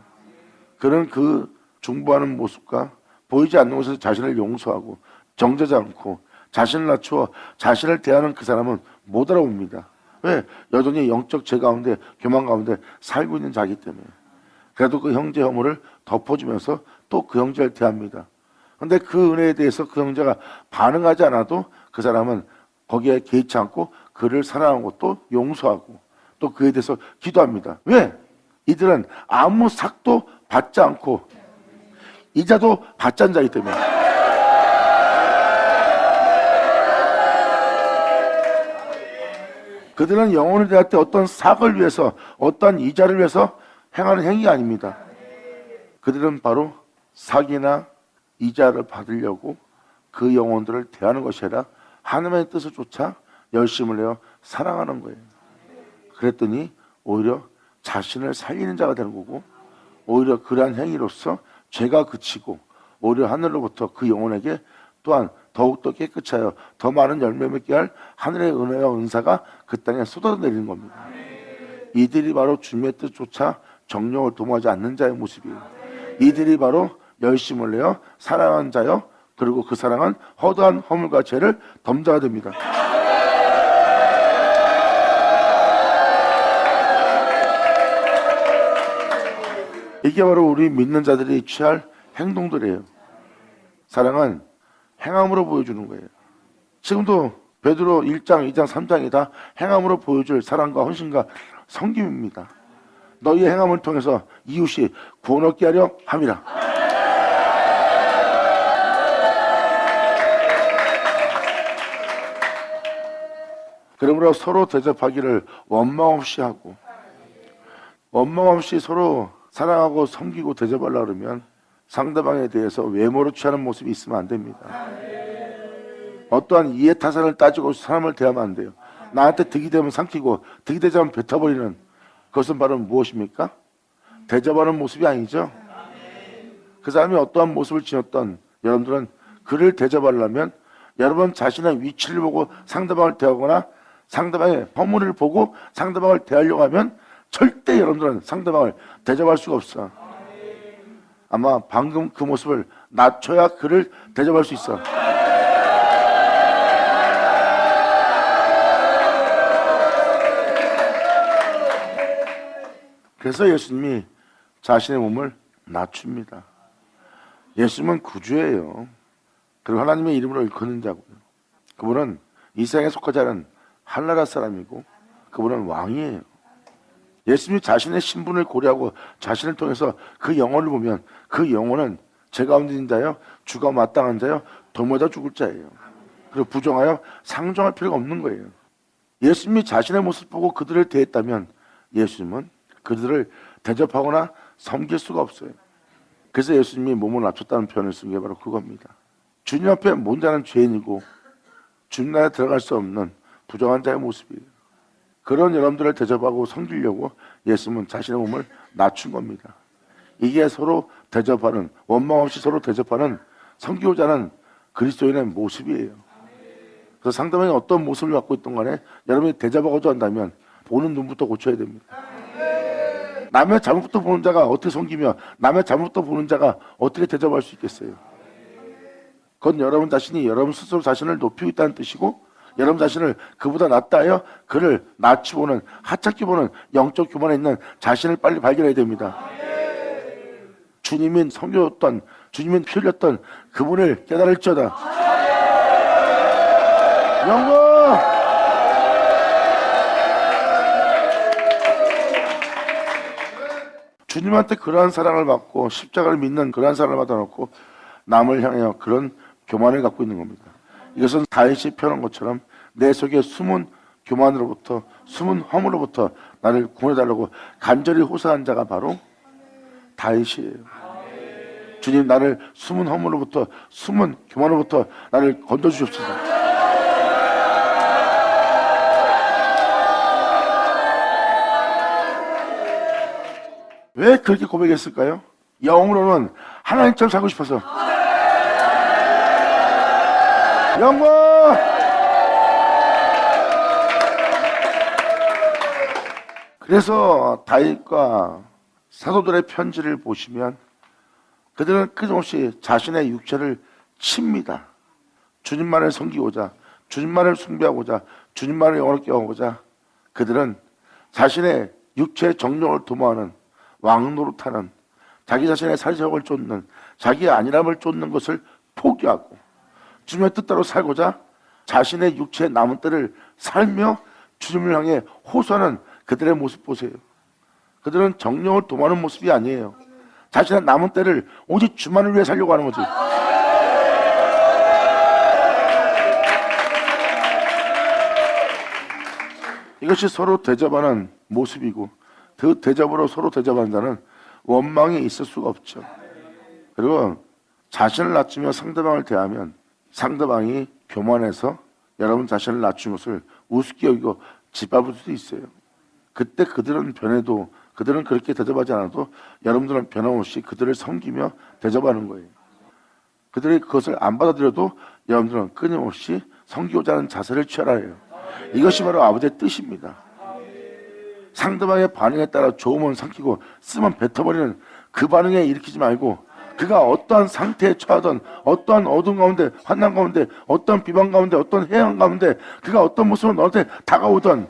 그는 그 중보하는 모습과 보이지 않는 곳에서 자신을 용서하고 정죄하지 않고 자신을 낮추어 자신을 대하는 그 사람은 못 알아봅니다. 왜? 여전히 영적 죄 가운데, 교만 가운데 살고 있는 자이기 때문에. 그래도 그 형제 허물을 덮어주면서 또 그 형제를 대합니다. 그런데 그 은혜에 대해서 그 형제가 반응하지 않아도 그 사람은 거기에 개의치 않고 그를 사랑하고 또 용서하고 또 그에 대해서 기도합니다. 왜? 이들은 아무 삭도 받지 않고 이자도 받지 않은 자이기 때문에. 그들은 영혼을 대할 때 어떤 삭을 위해서, 어떤 이자를 위해서 행하는 행위가 아닙니다. 그들은 바로 삭이나 이자를 받으려고 그 영혼들을 대하는 것이 아니라 하나님의 뜻을 쫓아 열심을 내어 사랑하는 거예요. 그랬더니 오히려 자신을 살리는 자가 되는 거고, 오히려 그러한 행위로서 죄가 그치고 오히려 하늘로부터 그 영혼에게 또한 더욱더 깨끗하여 더 많은 열매 맺게 할 하늘의 은혜와 은사가 그 땅에 쏟아내리는 겁니다. 이들이 바로 주님의 뜻조차 정령을 도모하지 않는 자의 모습이에요. 이들이 바로 열심을 내어 사랑하는 자요, 그리고 그 사랑은 허다한 허물과 죄를 덤자가 됩니다. 이게 바로 우리 믿는 자들이 취할 행동들이에요. 사랑은 행함으로 보여주는 거예요. 지금도 베드로 1장, 2장, 3장이 다 행함으로 보여줄 사랑과 헌신과 섬김입니다. 너희의 행함을 통해서 이웃이 구원 얻게 하려 함이라. 그러므로 서로 대접하기를 원망 없이 하고, 원망 없이 서로 사랑하고 섬기고 대접하려고 그러면 상대방에 대해서 외모로 취하는 모습이 있으면 안 됩니다. 어떠한 이해타산을 따지고 사람을 대하면 안 돼요. 나한테 득이 되면 삼키고 득이 되지 않으면 뱉어버리는, 그것은 바로 무엇입니까? 대접하는 모습이 아니죠. 그 사람이 어떠한 모습을 지녔던 여러분들은 그를 대접하려면 여러분 자신의 위치를 보고 상대방을 대하거나 상대방의 허물을 보고 상대방을 대하려고 하면 절대 여러분들은 상대방을 대접할 수가 없어. 아마 방금 그 모습을 낮춰야 그를 대접할 수 있어. 그래서 예수님이 자신의 몸을 낮춥니다. 예수님은 구주예요. 그리고 하나님의 이름으로 일컫는 자고요. 그분은 이 세상에 속하지 않은 한나라 사람이고 그분은 왕이에요. 예수님이 자신의 신분을 고려하고 자신을 통해서 그 영혼을 보면 그 영혼은 죄 가운데 있는 자요, 주가 마땅한 자요, 도모자 죽을 자예요. 그리고 부정하여 상정할 필요가 없는 거예요. 예수님이 자신의 모습 보고 그들을 대했다면 예수님은 그들을 대접하거나 섬길 수가 없어요. 그래서 예수님이 몸을 낮췄다는 표현을 쓴 게 바로 그겁니다. 주님 앞에 못 자는 죄인이고 주님 나라에 들어갈 수 없는 부정한 자의 모습이에요. 그런 여러분들을 대접하고 섬기려고 예수님은 자신의 몸을 낮춘 겁니다. 이게 서로 대접하는, 원망 없이 서로 대접하는, 섬기고자 하는 그리스도인의 모습이에요. 그래서 상대방이 어떤 모습을 갖고 있던 간에 여러분이 대접하고자 한다면 보는 눈부터 고쳐야 됩니다. 남의 잘못부터 보는 자가 어떻게 섬기며 남의 잘못부터 보는 자가 어떻게 대접할 수 있겠어요? 그건 여러분 자신이 여러분 스스로 자신을 높이고 있다는 뜻이고, 여러분 자신을 그보다 낫다 하여 그를 낮이 보는, 하찮게 보는 영적 교만에 있는 자신을 빨리 발견해야 됩니다. 주님이 섬겼던, 주님이 피 흘렸던 그분을 깨달을지어다. 영광! 주님한테 그러한 사랑을 받고 십자가를 믿는 그러한 사랑을 받아놓고 남을 향하여 그런 교만을 갖고 있는 겁니다. 이것은 다윗이 표현한 것처럼 내 속에 숨은 교만으로부터, 숨은 허물로부터 나를 구원해달라고 간절히 호소한 자가 바로 다윗이에요. 주님, 나를 숨은 허물로부터, 숨은 교만으로부터 나를 건져주십시오. 왜 그렇게 고백했을까요? 영으로는 하나님처럼 살고 싶어서. 영광! 그래서 다윗과 사도들의 편지를 보시면 그들은 끊임없이 자신의 육체를 칩니다. 주님만을 섬기고자, 주님만을 숭배하고자, 주님만을 영원롭게 하고자 그들은 자신의 육체의 정령을 도모하는, 왕노릇하는, 자기 자신의 사리사욕을 쫓는, 자기의 안일함을 쫓는 것을 포기하고 주님의 뜻대로 살고자 자신의 육체의 남은 때를 살며 주님을 향해 호소하는 그들의 모습 보세요. 그들은 정령을 도모하는 모습이 아니에요. 자신의 남은 때를 오직 주만을 위해 살려고 하는 거지. 이것이 서로 대접하는 모습이고 그 대접으로 서로 대접하는 자는 원망이 있을 수가 없죠. 그리고 자신을 낮추며 상대방을 대하면 상대방이 교만해서 여러분 자신을 낮춘 것을 우습게 여기고 짓밟을 수도 있어요. 그때 그들은 변해도 그들은 그렇게 대접하지 않아도 여러분들은 변함없이 그들을 섬기며 대접하는 거예요. 그들이 그것을 안 받아들여도 여러분들은 끊임없이 섬기고자 하는 자세를 취하라 해요. 이것이 바로 아버지의 뜻입니다. 상대방의 반응에 따라 좋으면 삼키고 쓰면 뱉어버리는 그 반응에 일으키지 말고 그가 어떠한 상태에 처하던 어떠한 어둠 가운데 환난 가운데 어떠한 비방 가운데 어떠한 해양 가운데 그가 어떤 모습으로 너한테 다가오던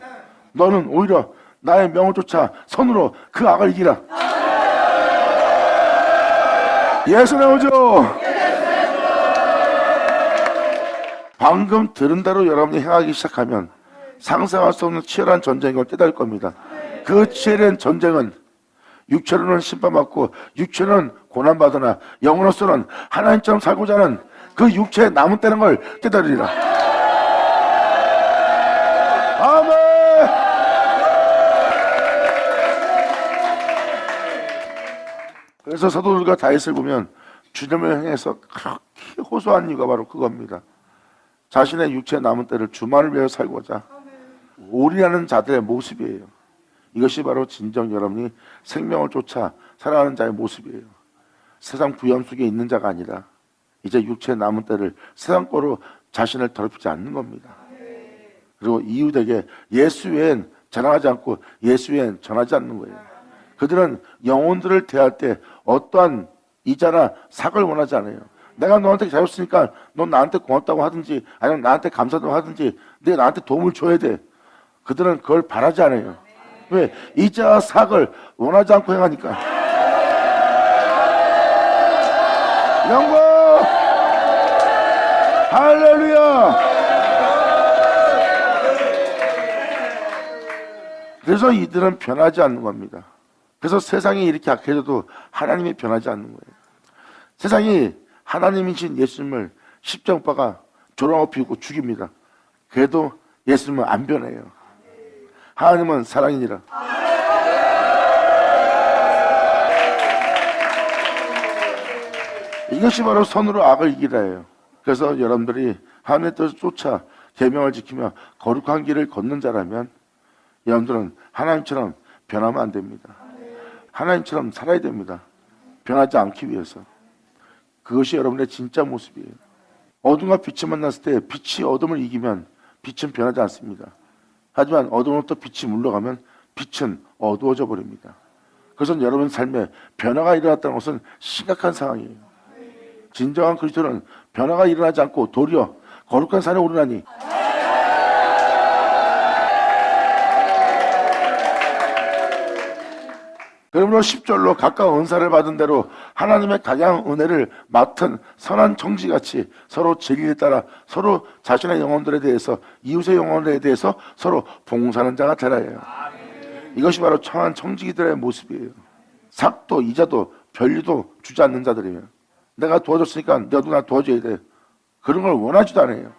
너는 오히려 나의 명을 쫓아 선으로 그 악을 이기라. 예수 나오죠. 방금 들은 대로 여러분이 행하기 시작하면 상상할 수 없는 치열한 전쟁인 걸 깨달을 겁니다. 그 치열한 전쟁은 육체로는 심판받고 육체는 고난받으나 영으로서는 하나님처럼 살고자 하는 그 육체에 남은 때는 걸 깨달으리라. 아멘. 그래서 사도들과 다윗을 보면 주님을 향해서 그렇게 호소한 이유가 바로 그겁니다. 자신의 육체에 남은 때를 주만을 위하여 살고자 올인하는 자들의 모습이에요. 이것이 바로 진정 여러분이 생명을 쫓아 살아가는 자의 모습이에요. 세상 부염 속에 있는 자가 아니라 이제 육체에 남은 때를 세상 거로 자신을 더럽히지 않는 겁니다. 그리고 이웃에게 예수 외엔 자랑하지 않고 예수 외엔 전하지 않는 거예요. 그들은 영혼들을 대할 때 어떠한 이자나 삭을 원하지 않아요. 내가 너한테 잘했으니까 넌 나한테 고맙다고 하든지 아니면 나한테 감사도 하든지 내가 나한테 도움을 줘야 돼. 그들은 그걸 바라지 않아요. 왜? 이자와 삭을 원하지 않고 행하니까. 영광! 할렐루야! 그래서 이들은 변하지 않는 겁니다. 그래서 세상이 이렇게 악해져도 하나님이 변하지 않는 거예요. 세상이 하나님이신 예수님을 십자가가 조롱하고 죽입니다. 그래도 예수님은 안 변해요. 하나님은 사랑이니라. 이것이 바로 선으로 악을 이기라예요. 그래서 여러분들이 하나님의 뜻을 쫓아 계명을 지키며 거룩한 길을 걷는 자라면 여러분들은 하나님처럼 변하면 안 됩니다. 하나님처럼 살아야 됩니다. 변하지 않기 위해서. 그것이 여러분의 진짜 모습이에요. 어둠과 빛이 만났을 때 빛이 어둠을 이기면 빛은 변하지 않습니다. 하지만 어둠으로부터 빛이 물러가면 빛은 어두워져 버립니다. 그것은 여러분 삶에 변화가 일어났다는 것은 심각한 상황이에요. 진정한 그리스도는 변화가 일어나지 않고 도리어 거룩한 산에 오르나니 그러므로 10절로 각각 은사를 받은 대로 하나님의 각양 은혜를 맡은 선한 청지같이 서로 진리에 따라 서로 자신의 영혼들에 대해서 이웃의 영혼들에 대해서 서로 봉사하는 자가 되라예요. 이것이 바로 청한 청지기들의 모습이에요. 삭도 이자도 별리도 주지 않는 자들이에요. 내가 도와줬으니까 너도 나 도와줘야 돼. 그런 걸 원하지도 않아요.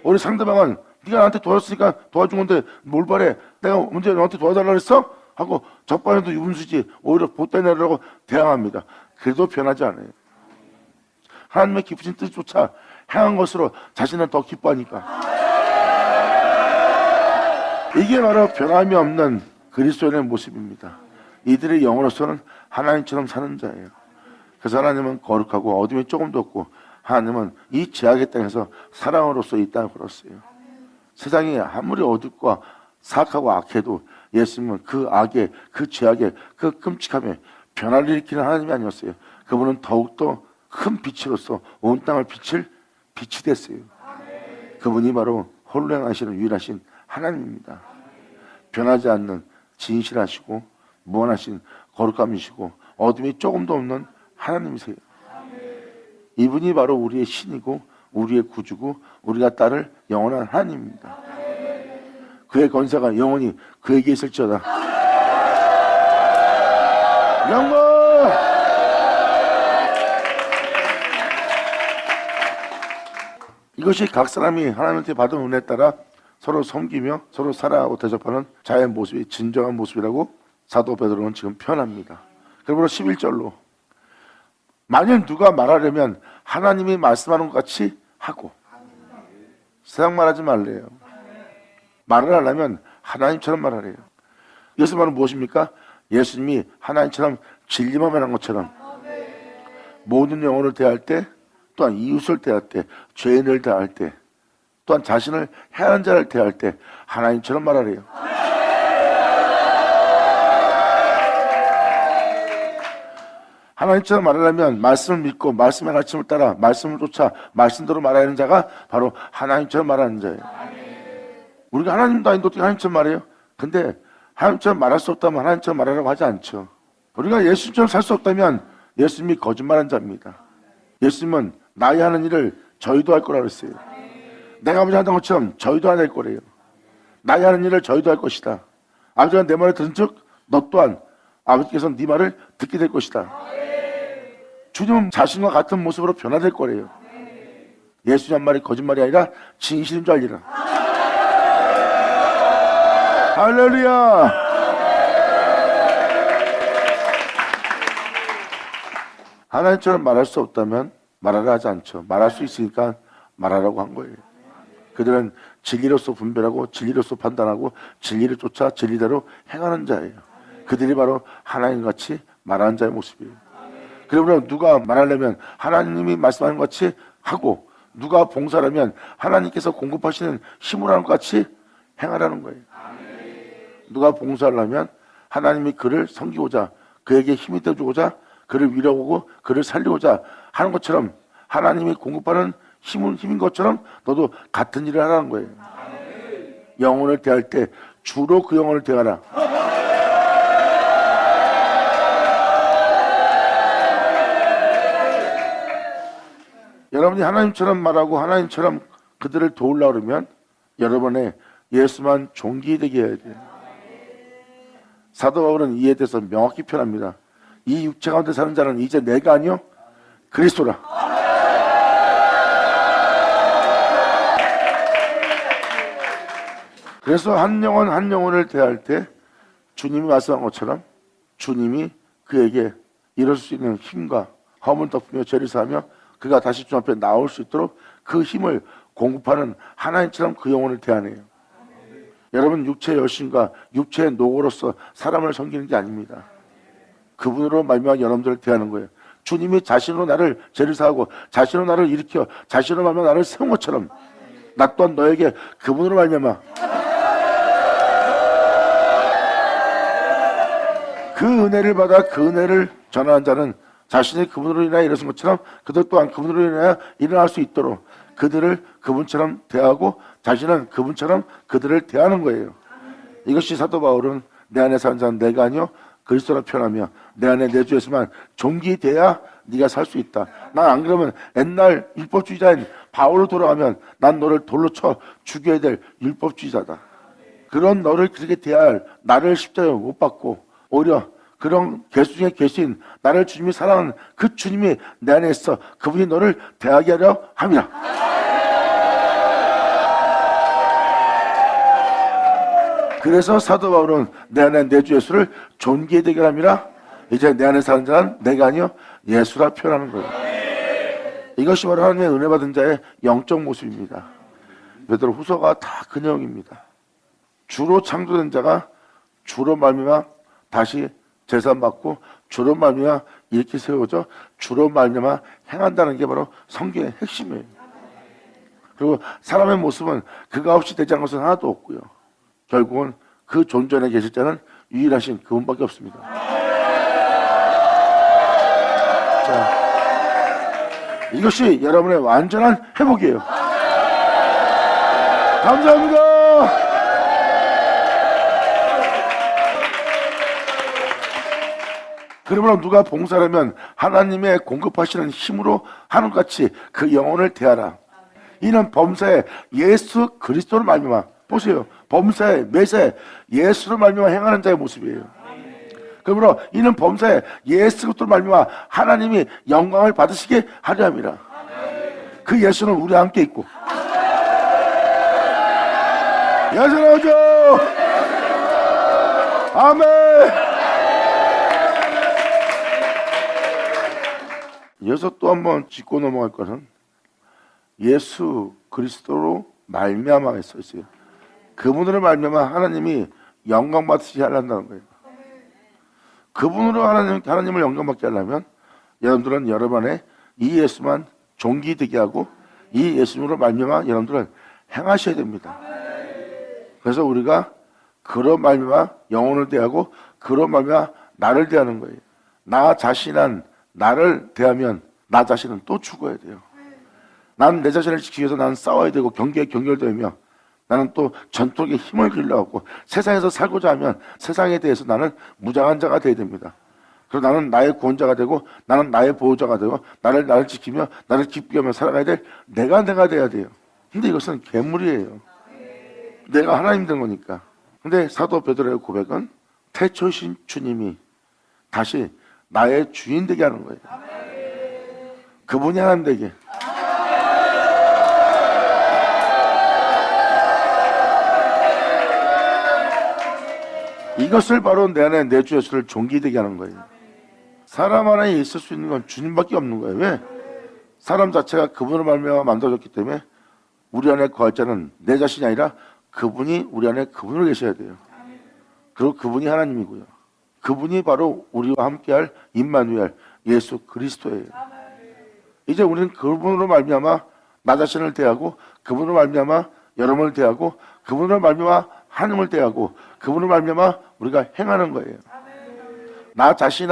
우리 상대방은 네가 나한테 도와줬으니까 도와준 건데 뭘 바래? 내가 언제 너한테 도와달라고 했어? 하고 적반에도 유분수지 오히려 보태내려고 대항합니다. 그래도 변하지 않아요. 하나님의 기쁘신 뜻조차 행한 것으로 자신을 더 기뻐하니까. 이게 바로 변함이 없는 그리스도인의 모습입니다. 이들의 영으로서는 하나님처럼 사는 자예요. 그래서 하나님은 거룩하고 어둠이 조금도 없고 하나님은 이 죄악의 땅에서 사랑으로서 이 땅을 걸었어요. 세상이 아무리 어둡고 사악하고 악해도 예수님은 그 악에 그 죄악에 그 끔찍함에 변화를 일으키는 하나님이 아니었어요. 그분은 더욱더 큰 빛으로서 온 땅을 빛을 빛이 됐어요. 그분이 바로 홀로 행하시는 유일하신 하나님입니다. 변하지 않는 진실하시고 무한하신 거룩함이시고 어둠이 조금도 없는 하나님이세요. 이분이 바로 우리의 신이고 우리의 구주고 우리가 따를 영원한 하나님입니다. 그의 권세가 영원히 그에게 있을지어다. 영광! 이것이 각 사람이 하나님한테 받은 은혜에 따라 서로 섬기며 서로 사랑하고 대접하는 자의 모습이 진정한 모습이라고 사도 베드로는 지금 표현합니다. 그러므로 11절로 만일 누가 말하려면 하나님이 말씀하는 것 같이 하고, 세상 말하지 말래요. 말을 하려면 하나님처럼 말하래요. 이것은 바로 무엇입니까? 예수님이 하나님처럼 진리만 말한 것처럼 모든 영혼을 대할 때, 또한 이웃을 대할 때, 죄인을 대할 때, 또한 자신을 해하는 자를 대할 때 하나님처럼 말하래요. 하나님처럼 말하려면 말씀을 믿고 말씀의 가르침을 따라 말씀을 쫓아 말씀대로 말하는 자가 바로 하나님처럼 말하는 자예요. 우리가 하나님도 아닌데 어떻게 하나님처럼 말해요? 근데 하나님처럼 말할 수 없다면 하나님처럼 말하라고 하지 않죠. 우리가 예수님처럼 살 수 없다면 예수님이 거짓말한 자입니다. 예수님은 나의 하는 일을 저희도 할 거라고 했어요. 내가 아버지 하던 것처럼 저희도 하낼 거래요. 나의 하는 일을 저희도 할 것이다. 아버지가 내 말을 들은 즉 너 또한 아버지께서 네 말을 듣게 될 것이다. 주님은 자신과 같은 모습으로 변화될 거래요. 예수님 한 말이 거짓말이 아니라 진실인 줄 알리라. 할렐루야. 하나님처럼 말할 수 없다면 말하라 하지 않죠. 말할 수 있으니까 말하라고 한 거예요. 그들은 진리로서 분별하고 진리로서 판단하고 진리를 쫓아 진리대로 행하는 자예요. 그들이 바로 하나님같이 말하는 자의 모습이에요. 그러므로 누가 말하려면 하나님이 말씀하는 것 같이 하고, 누가 봉사하려면 하나님께서 공급하시는 힘으로 하는 것 같이 행하라는 거예요. 누가 봉사하려면 하나님이 그를 섬기고자, 그에게 힘이 되어주고자, 그를 위로하고 그를 살리고자 하는 것처럼, 하나님이 공급하는 힘인 것처럼 너도 같은 일을 하라는 거예요. 영혼을 대할 때 주로 그 영혼을 대하라. 여러분이 하나님처럼 말하고 하나님처럼 그들을 도우려고 그러면 여러분의 예수만 존귀되게 해야 돼요. 사도 바울은 이에 대해서 명확히 표현합니다. 이 육체 가운데 사는 자는 이제 내가 아니요 그리스도라. 그래서 한 영혼 한 영혼을 대할 때 주님이 말씀한 것처럼 주님이 그에게 일어설 수 있는 힘과 허물 덮으며 죄를 사하며 그가 다시 주 앞에 나올 수 있도록 그 힘을 공급하는 하나님처럼 그 영혼을 대하네요. 여러분, 육체의 열심과 육체의 노고로서 사람을 섬기는 게 아닙니다. 그분으로 말미암아 여러분들을 대하는 거예요. 주님이 자신으로 나를 죄를 사하고 자신으로 나를 일으켜 자신으로 말미암아 나를 세운 것처럼 나 또한 너에게 그분으로 말미암아 그 은혜를 받아 그 은혜를 전하는 자는 자신이 그분으로 인하여 일어선 것처럼 그들 또한 그분으로 인하여 일어날 수 있도록 그들을 그분처럼 대하고 자신은 그분처럼 그들을 대하는 거예요. 이것이 사도 바울은 내 안에 사는 자는 내가 아니요 그리스도라 표현하며 내 안에 내 주 예수만 존귀돼야 네가 살 수 있다. 난 안 그러면 옛날 율법주의자인 바울로 돌아가면 난 너를 돌로 쳐 죽여야 될 율법주의자다. 그런 너를 그렇게 대할 나를 십자가에 못 박고 오히려 그런 개수 중에 계신 나를 주님이 사랑하는 그 주님이 내 안에 있어 그분이 너를 대하게 하려 함이라. 그래서 사도 바울은 내 안에 내 주 예수를 존귀히 되게 함이라. 이제 내 안에 사는 자는 내가 아니요 예수라 표현하는 거예요. 이것이 바로 하나님의 은혜 받은 자의 영적 모습입니다. 베드로 후서가 다 그 내용입니다. 주로 창조된 자가 주로 말미암아 다시 제사받고 주로 말미암아 이렇게 세워져 주로 말미암아 행한다는 게 바로 성경의 핵심이에요. 그리고 사람의 모습은 그가 없이 되지 않은 것은 하나도 없고요. 결국은 그 존전에 계실 자는 유일하신 그분밖에 없습니다. 자, 이것이 여러분의 완전한 회복이에요. 감사합니다. 그러므로 누가 봉사하면 하나님의 공급하시는 힘으로 하는 것 같이 그 영혼을 대하라. 이는 범사에 예수 그리스도를 말미암아 보세요. 범사에 매사에 예수를 말미암아 행하는 자의 모습이에요. 그러므로 이는 범사에 예수 그리스도를 말미암아 하나님이 영광을 받으시게 하려 함이라. 그 예수는 우리와 함께 있고 예수 나오죠. 아멘. 여기서 또 한번 짚고 넘어갈 것은 예수 그리스도로 말미암아 써 있어요. 그분으로 말미암아 하나님이 영광 받으시게 하려는 거예요. 그분으로 하나님을 영광 받게 하려면 여러분들은 여러분 안에 이 예수만 존귀되게 하고 이 예수님으로 말미암아 여러분들은 행하셔야 됩니다. 그래서 우리가 그런 말미암아 영혼을 대하고 그런 말미암아 나를 대하는 거예요. 나 자신한 나를 대하면 나 자신은 또 죽어야 돼요. 나는 내 자신을 지키기 위해서 나는 싸워야 되고 경계에 경결되며 나는 또 전투에 힘을 길러갖고 세상에서 살고자 하면 세상에 대해서 나는 무장한 자가 되어야 됩니다. 그리고 나는 나의 구원자가 되고 나는 나의 보호자가 되고 나를 지키며 나를 기쁘게 하며 살아가야 될 내가 돼야 돼요. 근데 이것은 괴물이에요. 내가 하나님 된 거니까. 근데 사도 베드로의 고백은 태초신 주님이 다시 나의 주인 되게 하는 거예요. 그분이 하나님 되게. 이것을 바로 내 안에 내 주 예수를 존귀되게 하는 거예요. 사람 안에 있을 수 있는 건 주님밖에 없는 거예요. 왜? 사람 자체가 그분을 말미암아 만들어졌기 때문에 우리 안에 거할 자는 내 자신이 아니라 그분이 우리 안에 그분으로 계셔야 돼요. 그리고 그분이 하나님이고요. 그분이 바로 우리와 함께할 임마누엘 예수 그리스도예요. 이제 우리는 그분으로 말미암아 나 자신을 대하고 그분으로 말미암아 여러분을 대하고 그분으로 말미암아 하나님을 대하고 그분으로 말미암아 우리가 행하는 거예요. 나 자신이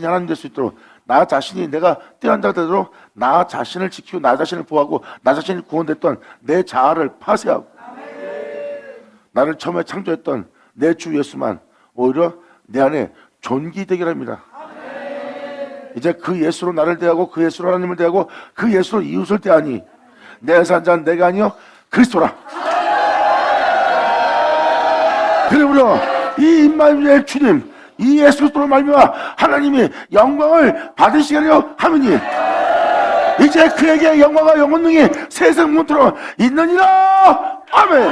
하나님 될 수 있도록 나 자신이 내가 뛰어난 자가 되도록 나 자신을 지키고 나 자신을 보호하고 나 자신이 구원됐던 내 자아를 파쇄하고 나를 처음에 창조했던 내 주 예수만 오히려 내 안에 존귀되게 합니다. 이제 그 예수로 나를 대하고 그 예수로 하나님을 대하고 그 예수로 이웃을 대하니 내가 산 자는 내가 아니요 그리스도라. 그러므로 이 임마누엘 주님 이 예수 그리스도로 말미암아 하나님이 영광을 받으시게 하려 함이니 이제 그에게 영광과 영원능이 세상 문토록 있느니라. 아멘.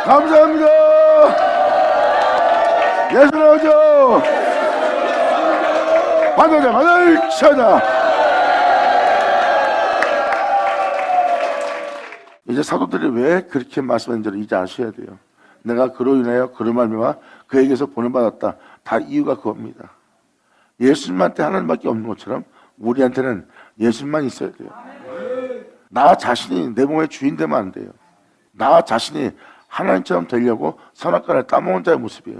감사합니다. 예수 나오죠. 받을 찾아. 이제 사도들이 왜 그렇게 말씀했는지를 이제 아셔야 돼요. 내가 그로 인하여 그로 말미암아 그에게서 보내받았다. 다 이유가 그겁니다. 예수님한테 하나님밖에 없는 것처럼 우리한테는 예수님만 있어야 돼요. 나 자신이 내 몸의 주인 되면 안 돼요. 나 자신이 하나님처럼 되려고 선악과를 따먹은 자의 모습이에요.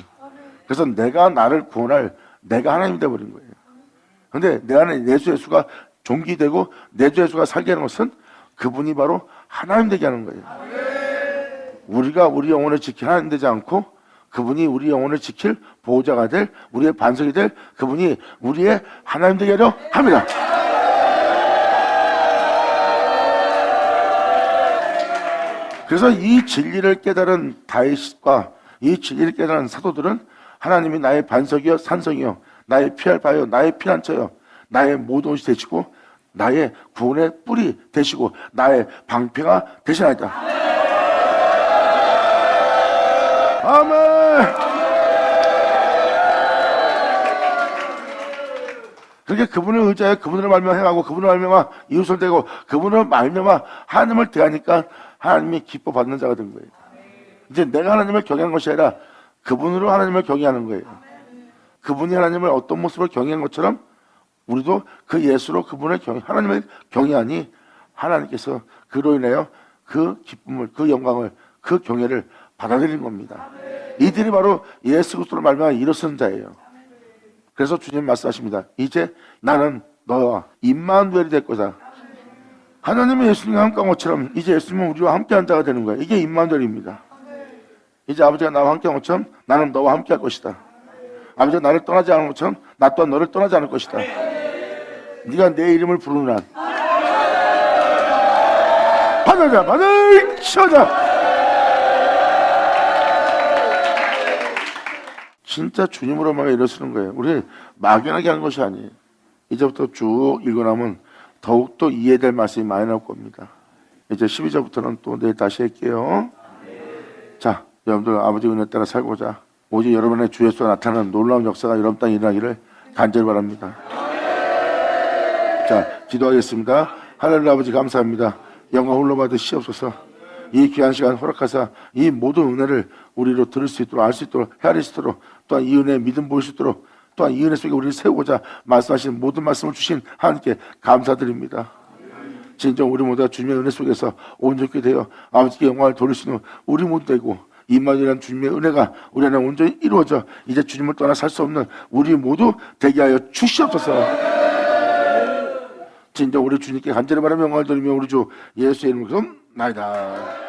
그래서 내가 나를 구원할 내가 하나님이 되어버린 거예요. 그런데 내 안에 내 주 예수가 존귀되고 내 주 예수가 살게 하는 것은 그분이 바로 하나님 되게 하는 거예요. 우리가 우리 영혼을 지킬 하나님 되지 않고 그분이 우리 영혼을 지킬 보호자가 될 우리의 반석이 될 그분이 우리의 하나님 되게 하려 합니다. 그래서 이 진리를 깨달은 다윗과 이 진리를 깨달은 사도들은 하나님이 나의 반석이요 산성이요 나의 피할 바요 나의 피난처요 나의 모든 것이 되시고 나의 구원의 뿔이 되시고 나의 방패가 되시나이다. 아멘. 그렇게 그분을 의지하여 그분을 말미암아 행하고 그분을 말미암아 이웃을 대고 그분을 말미암아 하나님을 대하니까 하나님이 기뻐 받는 자가 된 거예요. 이제 내가 하나님을 경외하는 것이 아니라 그분으로 하나님을 경외하는 거예요. 그분이 하나님을 어떤 모습을 경외한 것처럼 우리도 그 예수로 그분을 하나님을 경외하니 하나님께서 그로 인하여 그 기쁨을 그 영광을 그 경외를 받아들이는 겁니다. 이들이 바로 예수 그리스도로 말미암아 일어선 자예요. 그래서 주님 말씀하십니다. 이제 나는 너와 임마누엘이 될 거다. 하나님은 예수님과 함께한 것처럼 이제 예수님은 우리와 함께한 자가 되는 거예요. 이게 임마누엘입니다. 이제 아버지가 나와 함께한 것처럼 나는 너와 함께할 것이다. 아버지가 나를 떠나지 않은 것처럼 나 또한 너를 떠나지 않을 것이다. 네가 내 이름을 부르는 한 받을 쳐자. 진짜 주님으로만 일어서는 거예요. 우리 막연하게 하는 것이 아니에요. 이제부터 쭉 읽어나면 더욱더 이해될 말씀이 많이 나올 겁니다. 이제 12절부터는 또 내일 다시 할게요. 자, 여러분들 아버지 은혜 따라 살고자 오직 여러분의 주 예수가 나타나는 놀라운 역사가 여러분 땅에 일어나기를 간절히 바랍니다. 자, 기도하겠습니다. 하늘의 아버지 감사합니다. 영광 홀로 받으시옵소서. 이 귀한 시간 허락하사 이 모든 은혜를 우리로 들을 수 있도록 알 수 있도록 헤아릴 수 있도록 또한 이 은혜의 믿음 보일 수 있도록 또한 이 은혜 속에 우리를 세우고자 말씀하신 모든 말씀을 주신 하나님께 감사드립니다. 진정 우리 모두가 주님의 은혜 속에서 온전히 되어 아버지께 영광을 돌리시는 우리 모두 되고 임마누엘이라는 주님의 은혜가 우리 안에 온전히 이루어져 이제 주님을 떠나 살 수 없는 우리 모두 되게 하여 주시옵소서. 진정 우리 주님께 간절히 바라며 영광을 돌리며 우리 주 예수의 이름으로 나이다.